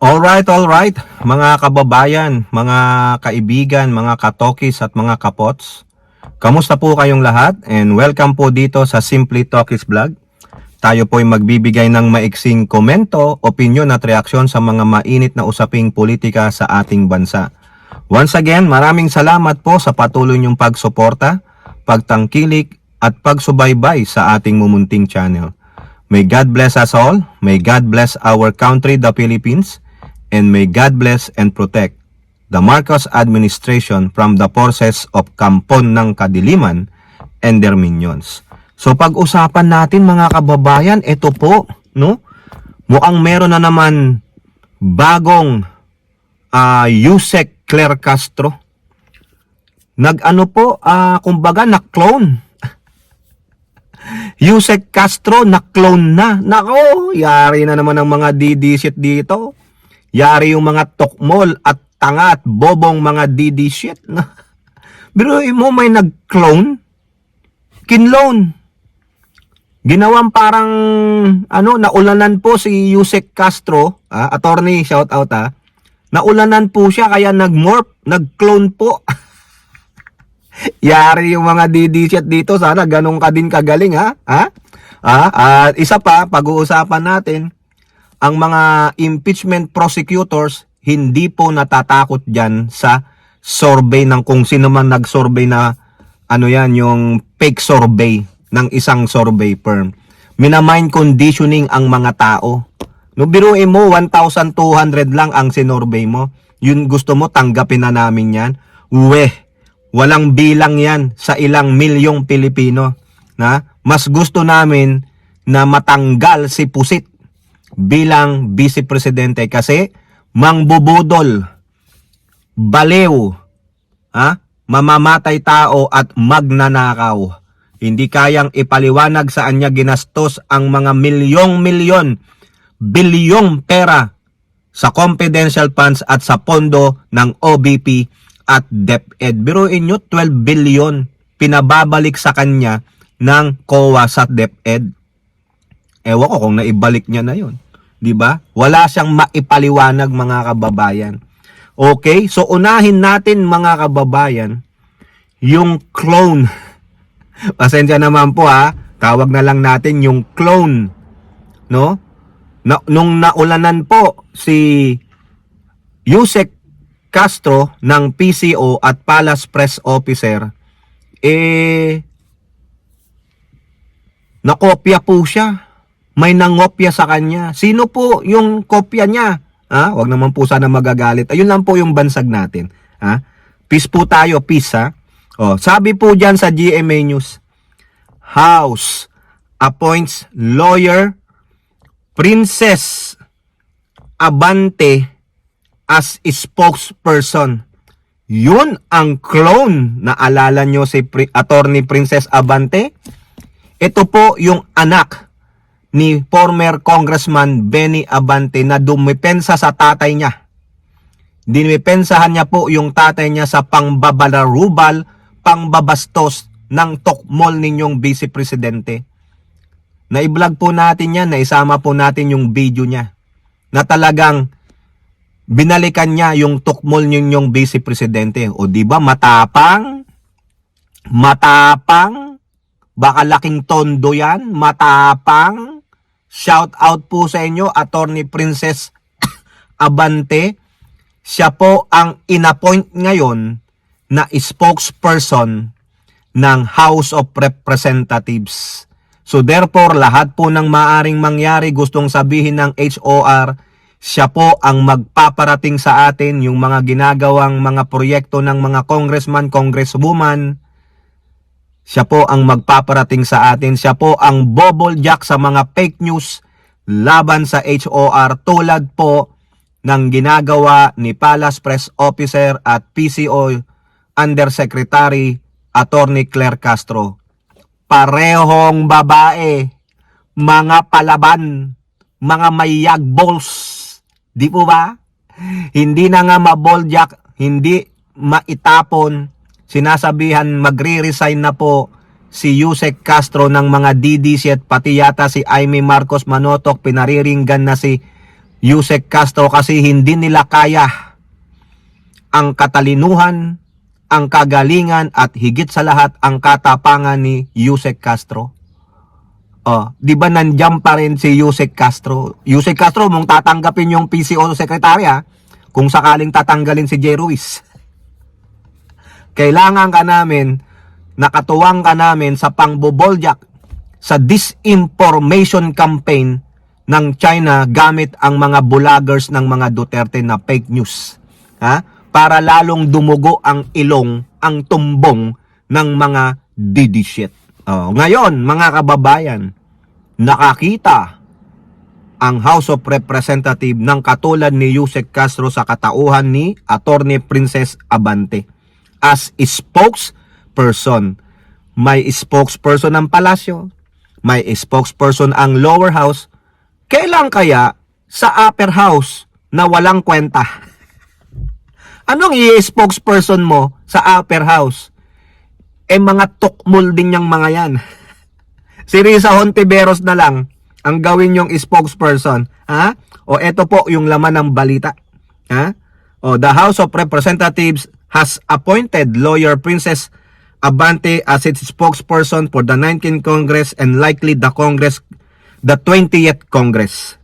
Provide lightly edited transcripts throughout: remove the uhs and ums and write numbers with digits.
Alright, mga kababayan, mga kaibigan, mga katokis at mga kapots. Kamusta po kayong lahat? And welcome po dito sa Simply Talkies Vlog. Tayo po ay magbibigay ng maiksing komento, opinion at reaksyon sa mga mainit na usaping politika sa ating bansa. Once again, maraming salamat po sa patuloy niyong pagsuporta, pagtangkilik at pagsubaybay sa ating mumunting channel. May God bless us all. May God bless our country, the Philippines. And may God bless and protect the Marcos administration from the forces of Kampon ng Kadiliman and their minions. So pag-usapan natin mga kababayan, ito po, no? Mukhang meron na naman bagong Yusek Claire Castro. Kumbaga na-clone. Yusek Castro na-clone na. Nako, yari na naman ang mga DD-shit dito. Yari yung mga tokmol at tanga at bobong mga DD shit. Pero mo may nag-clone, kinlone. Ginawang parang naulanan po si Yusek Castro, attorney, shout out Naulanan po siya kaya nag-morph, nag-clone po. Yari yung mga DD shit dito, sana ganun ka din kagaling At isa pa, pag-uusapan natin, ang mga impeachment prosecutors hindi po natatakot dyan sa survey ng kung sino man nag-survey na yung fake survey ng isang survey firm. Minamind conditioning ang mga tao. No, biruin mo, 1,200 lang ang sinorvey mo. Yun gusto mo, tanggapin na namin yan. Walang bilang yan sa ilang milyong Pilipino. Mas gusto namin na matanggal si Pusit bilang Vice Presidente kasi mangbubudol, baliw, mamamatay tao at magnanakaw. Hindi kayang ipaliwanag saan niya ginastos ang mga milyong-milyon, bilyong pera sa confidential funds at sa pondo ng OBP at DepEd. Biruin nyo, 12 billion pinababalik sa kanya ng COA sa DepEd. Ewan ko kung naibalik niya na yun. Diba? Wala siyang maipaliwanag mga kababayan. Okay? So unahin natin mga kababayan yung clone. Pasensya naman po tawag na lang natin yung clone. No? Nung naulanan po si Yusek Castro ng PCO at Palace Press Officer, nakopya po siya. May nangopya sa kanya. Sino po yung kopya niya? Wag naman po sana magagalit. Ayun lang po yung bansag natin. Peace po tayo, peace sabi po diyan sa GMA News, House appoints lawyer Princess Abante as spokesperson. Yun ang clone. Naalala nyo si Attorney Princess Abante? Ito po yung anak ni former Congressman Benny Abante na dumipensa sa tatay niya. Dinipensahan niya po yung tatay niya sa pangbabalarubal, pangbabastos ng tokmol ninyong Vice Presidente. Na-vlog po natin yan, naisama po natin yung video niya na talagang binalikan niya yung tokmol ninyong Vice Presidente. O diba matapang? Matapang? Baka laking tondo yan? Matapang? Shout out po sa inyo, Attorney Princess Abante. Siya po ang inappoint ngayon na spokesperson ng House of Representatives. So therefore, lahat po ng maaring mangyari, gustong sabihin ng HOR, siya po ang magpaparating sa atin yung mga ginagawang mga proyekto ng mga congressman, congresswoman. Siya po ang magpaparating sa atin. Siya po ang bubble jack sa mga fake news laban sa HOR tulad po ng ginagawa ni Palace Press Officer at PCO Undersecretary Attorney Claire Castro. Parehong babae, mga palaban, mga mayag balls. Di po ba? Hindi na nga ma-ball jack, hindi maitapon. Sinasabihan magre-resign na po si Yusek Castro ng mga DDC at pati yata si Aimee Marcos Manotoc, pinariringgan na si Yusek Castro kasi hindi nila kaya ang katalinuhan, ang kagalingan at higit sa lahat ang katapangan ni Yusek Castro. Di ba nandiyan pa rin si Yusek Castro? Yusek Castro, mong tatanggapin yung PCO secretary kung sakaling tatanggalin si Jay Ruiz. Kailangan ka namin, nakatuwang ka namin sa pangboboljak sa disinformation campaign ng China gamit ang mga bloggers ng mga Duterte na fake news. Para lalong dumugo ang ilong, ang tumbong ng mga didishit. Ngayon, mga kababayan, nakakita ang House of Representatives ng katulad ni Yusek Castro sa katauhan ni Attorney Princess Abante as spokesperson. May spokesperson ng palasyo, may spokesperson ang lower house. Kailan kaya sa upper house na walang kwenta? Anong i-spokesperson mo sa upper house? Mga tukmol din yung mga yan. Si Risa Hontiveros na lang ang gawin yung spokesperson. Eto po yung laman ng balita. The House of Representatives has appointed lawyer Princess Abante as its spokesperson for the 19th Congress and likely the 20th Congress.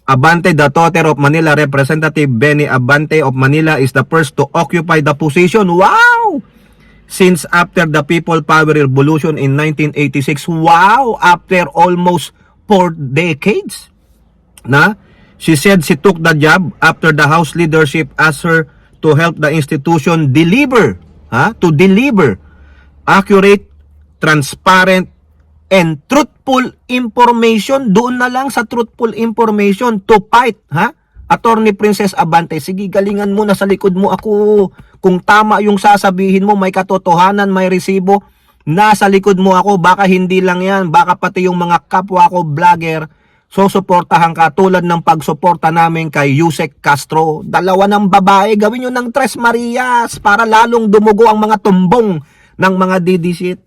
Abante, the daughter of Manila Representative Benny Abante of Manila, is the first to occupy the position. Wow! Since after the People Power Revolution in 1986. Wow! After almost 4 decades. She said she took the job after the House leadership asked her to help the institution deliver accurate, transparent, and truthful information. Doon na lang sa truthful information to fight, Attorney Princess Abante, sige, galingan mo na sa likod mo ako. Kung tama yung sasabihin mo, may katotohanan, may resibo, nasa likod mo ako. Baka hindi lang yan, baka pati yung mga kapwa ko vlogger, susuportahan ka tulad ng pagsuporta namin kay Yusek Castro. Dalawa ng babae, gawin nyo ng Tres Marias para lalong dumugo ang mga tumbong ng mga didisit.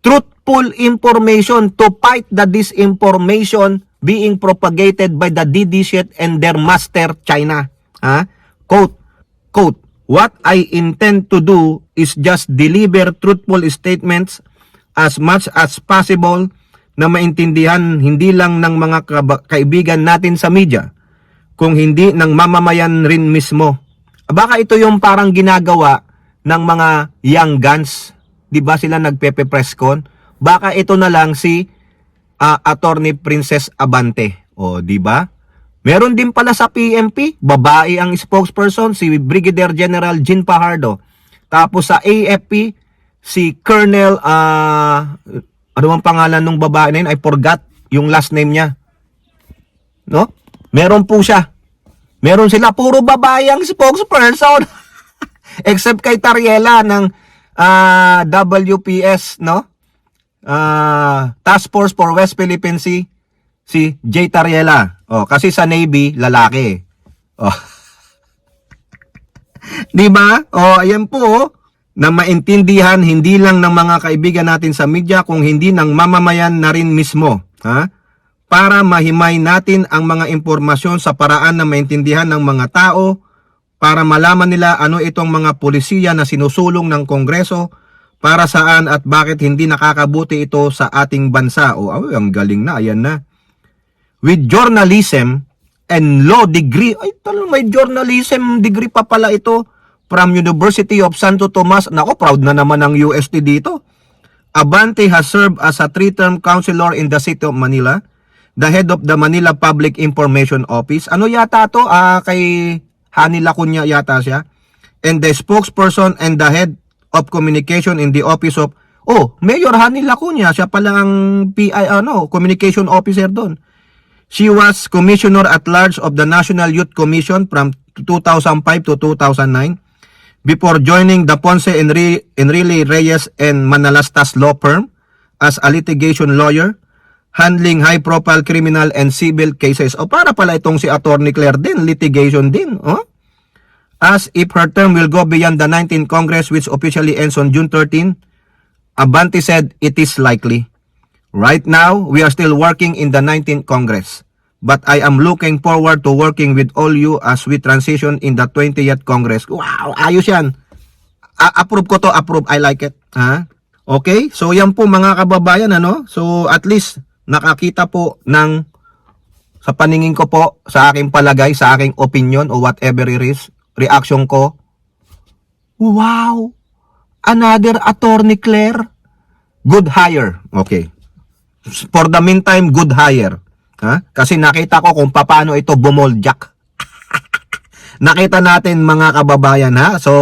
Truthful information to fight the disinformation being propagated by the didishit and their master China. Quote, what I intend to do is just deliver truthful statements as much as possible na maintindihan hindi lang ng mga kaibigan natin sa media, kung hindi ng mamamayan rin mismo. Baka ito yung parang ginagawa ng mga young guns. Di ba sila nagpepe-press con? Baka ito na lang si Attorney Princess Abante. Di ba? Meron din pala sa PNP, babae ang spokesperson, si Brigadier General Jean Fajardo. Tapos sa AFP, si Colonel, ano ang pangalan ng babae na yun? I forgot yung last name niya. No? Meron po siya. Meron sila, puro babae ang spokesperson. Except kay Tariela ng WPS, no? Task Force for West Philippine Sea, si J. Tariela. Kasi sa Navy, lalaki. Di ba? Ayan po, na maintindihan hindi lang ng mga kaibigan natin sa media, kung hindi ng mamamayan na rin mismo. Para mahimay natin ang mga impormasyon sa paraan na maintindihan ng mga tao, para malaman nila ano itong mga pulisiya na sinusulong ng Kongreso, para saan at bakit hindi nakakabuti ito sa ating bansa. Ang galing na, ayan na. With journalism and law degree, may journalism degree pa pala ito, from University of Santo Tomas. Nako, proud na naman ang UST dito. Abante has served as a 3-term councilor in the city of Manila, the head of the Manila Public Information Office. Ano yata to? Kay Hani Lacunya yata siya. And the spokesperson and the head of communication in the office of Mayor Hani Lacunya, siya pala ang communication officer doon. She was commissioner at large of the National Youth Commission from 2005 to 2009 before joining the Ponce Enrile Reyes and Manalastas law firm as a litigation lawyer, handling high-profile criminal and civil cases. Para pala itong si Attorney Claire din, litigation din. As if her term will go beyond the 19th Congress, which officially ends on June 13, Abante said it is likely. Right now, we are still working in the 19th Congress. but I am looking forward to working with all you as we transition in the 20th Congress. Wow, ayos yan. Approve ko to, approve. I like it. Ha? Okay? So yan po mga kababayan, ano? So at least nakakita po ng, sa paningin ko po, sa aking palagay, sa aking opinion o whatever it is, reaction ko, wow! Another attorney Claire. Good hire. Okay. For the meantime, good hire. Ha? Kasi nakita ko kung paano ito bumoljak. Nakita natin mga kababayan, ha? So,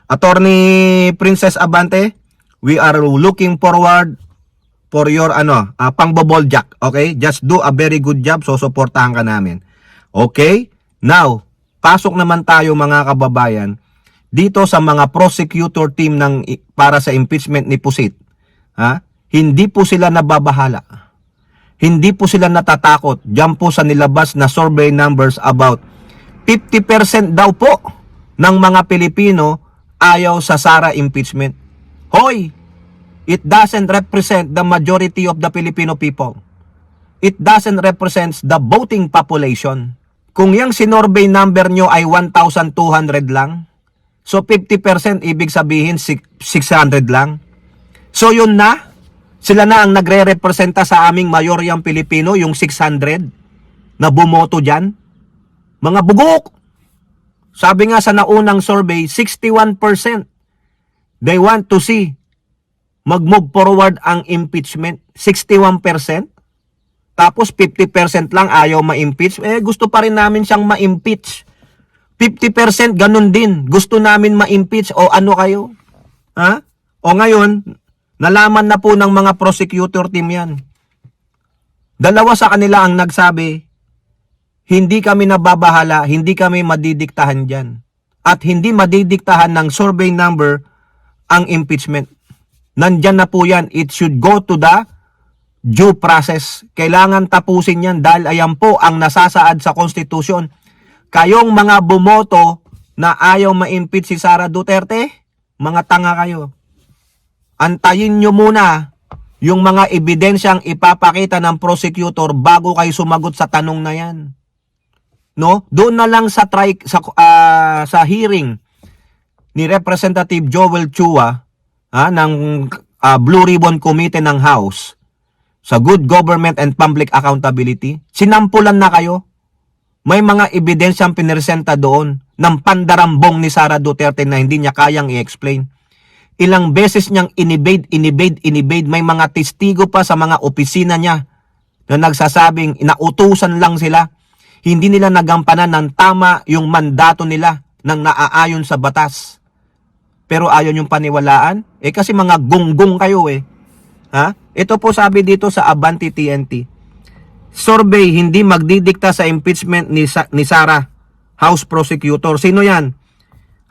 Attorney Princess Abante, we are looking forward for your pangboboljak. Okay? Just do a very good job. So, suportahan ka namin. Okay? Now, pasok naman tayo mga kababayan dito sa mga prosecutor team para sa impeachment ni Pusit. Ha? Hindi po sila nababahala. Hindi po sila natatakot. Diyan po sa nilabas na survey numbers about 50% daw po ng mga Pilipino ayaw sa Sara impeachment. Hoy! It doesn't represent the majority of the Filipino people. It doesn't represent the voting population. Kung yung sinorvey number nyo ay 1,200 lang, so 50% ibig sabihin 600 lang. So yun na, sila na ang nagre-representa sa aming mayoryang Pilipino, yung 600 na bumoto dyan. Mga bugok! Sabi nga sa naunang survey, 61% they want to see mag-move forward ang impeachment. 61%. Tapos 50% lang ayaw ma-impeach. Gusto pa rin namin siyang ma-impeach. 50% ganun din. Gusto namin ma-impeach. O ano kayo? Ha? O ngayon, nalaman na po ng mga prosecutor team yan. Dalawa sa kanila ang nagsabi, hindi kami nababahala, hindi kami madidiktahan dyan. At hindi madidiktahan ng survey number ang impeachment. Nandyan na po yan. It should go to the due process. Kailangan tapusin yan dahil ayan po ang nasasaad sa konstitusyon. Kayong mga bumoto na ayaw ma-impeach si Sara Duterte, mga tanga kayo. Antayin nyo muna yung mga ebidensyang ipapakita ng prosecutor bago kayo sumagot sa tanong na yan. No? Doon na lang sa hearing ni Representative Joel Chua ng Blue Ribbon Committee ng House sa Good Government and Public Accountability, sinampulan na kayo. May mga ebidensyang piniresenta doon ng pandarambong ni Sara Duterte na hindi niya kayang i-explain. Ilang beses niyang inibade. May mga testigo pa sa mga opisina niya na nagsasabing inautusan lang sila. Hindi nila nagampanan ng tama yung mandato nila nang naaayon sa batas. Pero ayaw yung paniwalaan? Kasi mga gunggong kayo Ha? Ito po sabi dito sa Abante TNT. Survey hindi magdidikta sa impeachment ni Sara, House Prosecutor. Sino yan?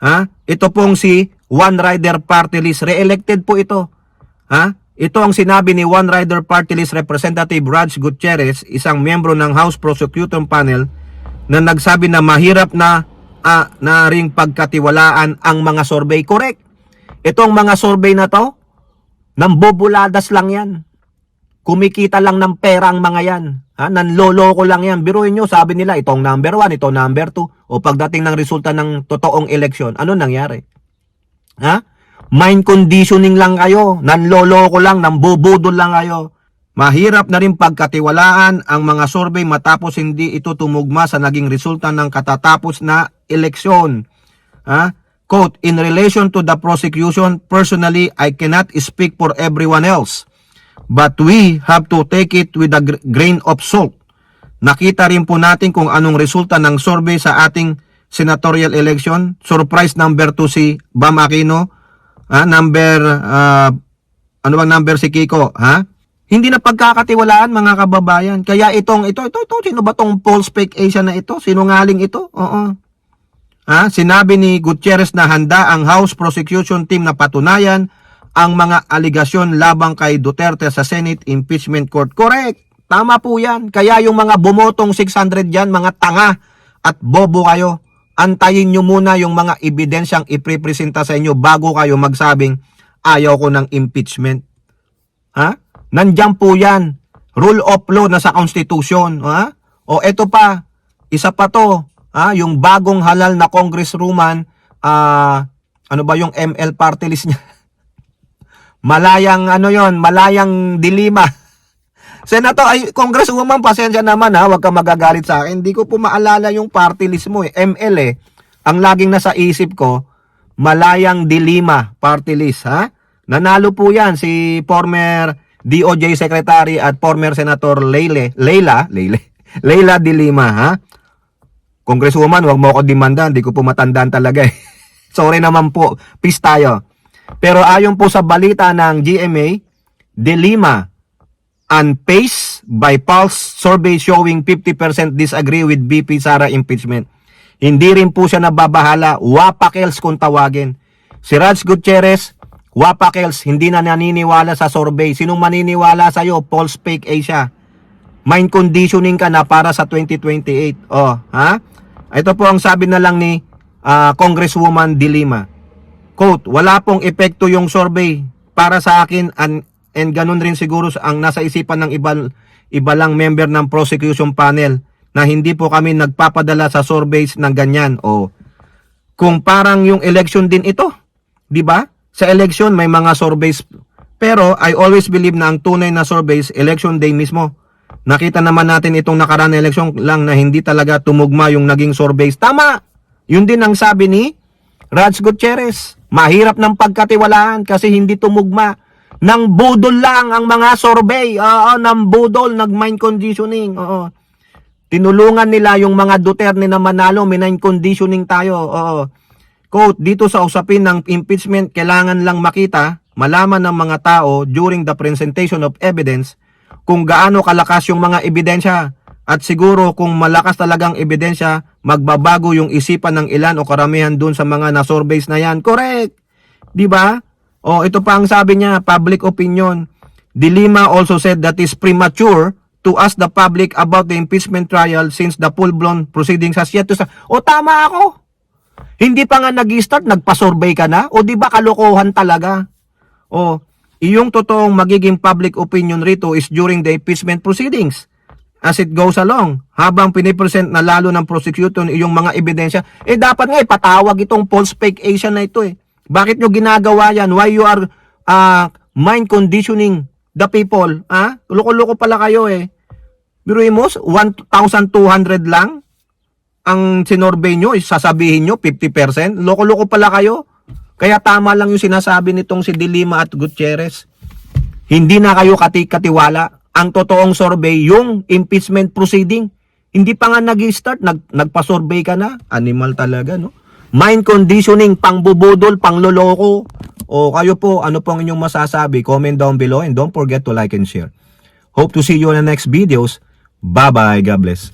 Ha? Ito pong si One Rider Party List. Re-elected po ito. Ha? Ito ang sinabi ni One Rider Party List Representative Raj Gutierrez, isang miyembro ng House Prosecutor Panel, na nagsabi na mahirap na ring pagkatiwalaan ang mga survey. Correct. Itong mga survey na to, nambobuladas lang yan. Kumikita lang ng pera ang mga yan. Nanloloko lang yan. Biruin nyo, sabi nila, itong number 1, itong number 2. O pagdating ng resulta ng totoong eleksyon, ano nangyari? Mind conditioning lang kayo. Nanloloko lang, nambubudol lang kayo. Mahirap na rin pagkatiwalaan ang mga survey matapos hindi ito tumugma sa naging resulta ng katatapos na eleksyon. Quote, in relation to the prosecution, personally, I cannot speak for everyone else. But we have to take it with a grain of salt. Nakita rin po natin kung anong resulta ng survey sa ating senatorial election. Surprise number 2 si Bam Aquino. Ano bang number si Kiko? Hindi na pagkakatiwalaan mga kababayan. Kaya ito, sino ba tong false fake Asia na ito? Sinungaling ito? Oo. Sinabi ni Gutierrez na handa ang House Prosecution Team na patunayan ang mga aligasyon labang kay Duterte sa Senate Impeachment Court. Correct. Tama po yan. Kaya yung mga bumotong 600 yan, mga tanga at bobo kayo. Antayin nyo muna yung mga ebidensyang iprepresenta sa inyo bago kayo magsabing ayaw ko ng impeachment. Nandiyan po yan. Rule of law na sa Constitution. O eto pa, isa pa to, yung bagong halal na congresswoman, ano ba yung ML party list niya? Malayang Malayang Dilima. Senator, Congresswoman, pasensya naman wag ka magagalit sa akin. Hindi ko po maalala yung party list mo ML Ang laging nasa isip ko, Malayang Dilima party list Nanalo po yan si former DOJ Secretary at former Senator Leila Dilima Congresswoman, wag mo ako demanda, hindi ko po matandaan talaga Sorry naman po, peace tayo. Pero ayon po sa balita ng GMA, Dilima unpaced by Pulse survey showing 50% disagree with VP Sara impeachment. Hindi rin po siya nababahala, wapakels kung tawagin. Si Raj Gutierrez, wapakels, hindi na naniniwala sa survey. Sinong maniniwala sa'yo? Pulse fake Asia. Mind conditioning ka na para sa 2028. Ito po ang sabi na lang ni Congresswoman Dilima. Quote, wala pong epekto yung survey para sa akin and ganun rin siguro ang nasa isipan ng iba lang member ng prosecution panel na hindi po kami nagpapadala sa surveys ng ganyan. Kung parang yung election din ito, di ba? Sa election may mga surveys, pero I always believe na ang tunay na surveys election day mismo. Nakita naman natin itong nakaraan na election lang na hindi talaga tumugma yung naging surveys. Tama! Yun din ang sabi ni Raj Gutierrez. Mahirap ng pagkatiwalaan kasi hindi tumugma. Nang budol lang ang mga survey. Nang budol, nag-mind conditioning. Tinulungan nila yung mga Duterte na manalo, mind conditioning tayo. Quote, dito sa usapin ng impeachment, kailangan lang makita, malaman ng mga tao during the presentation of evidence kung gaano kalakas yung mga ebidensya. At siguro kung malakas talagang ebidensya, magbabago yung isipan ng ilan o karamihan dun sa mga na-surveys na yan. Correct! Di ba? Ito pa ang sabi niya, public opinion. Dilima also said that is premature to ask the public about the impeachment trial since the full-blown proceedings has yet to start. Tama ako. Hindi pa nga nag-start, nagpa-survey ka na? Di ba kalokohan talaga? Iyong totoong magiging public opinion rito is during the impeachment proceedings. As it goes along, habang pinipresent na lalo ng prosecutor iyong mga ebidensya, dapat nga ipatawag itong false fake Asian na ito Bakit nyo ginagawa yan? Why you are mind conditioning the people? Loko-loko pala kayo Biruin mo, 1,200 lang ang sinorvey nyo, sasabihin nyo 50%. Loko-loko pala kayo. Kaya tama lang yung sinasabi nitong si Dilima at Gutierrez. Hindi na kayo katiwala. Ang totoong survey, yung impeachment proceeding. Hindi pa nga nag-start, nagpa-survey ka na. Animal talaga, no? Mind conditioning, pangbubudol, pangloloko. Kayo po, ano pong inyong masasabi? Comment down below and don't forget to like and share. Hope to see you in the next videos. Bye-bye. God bless.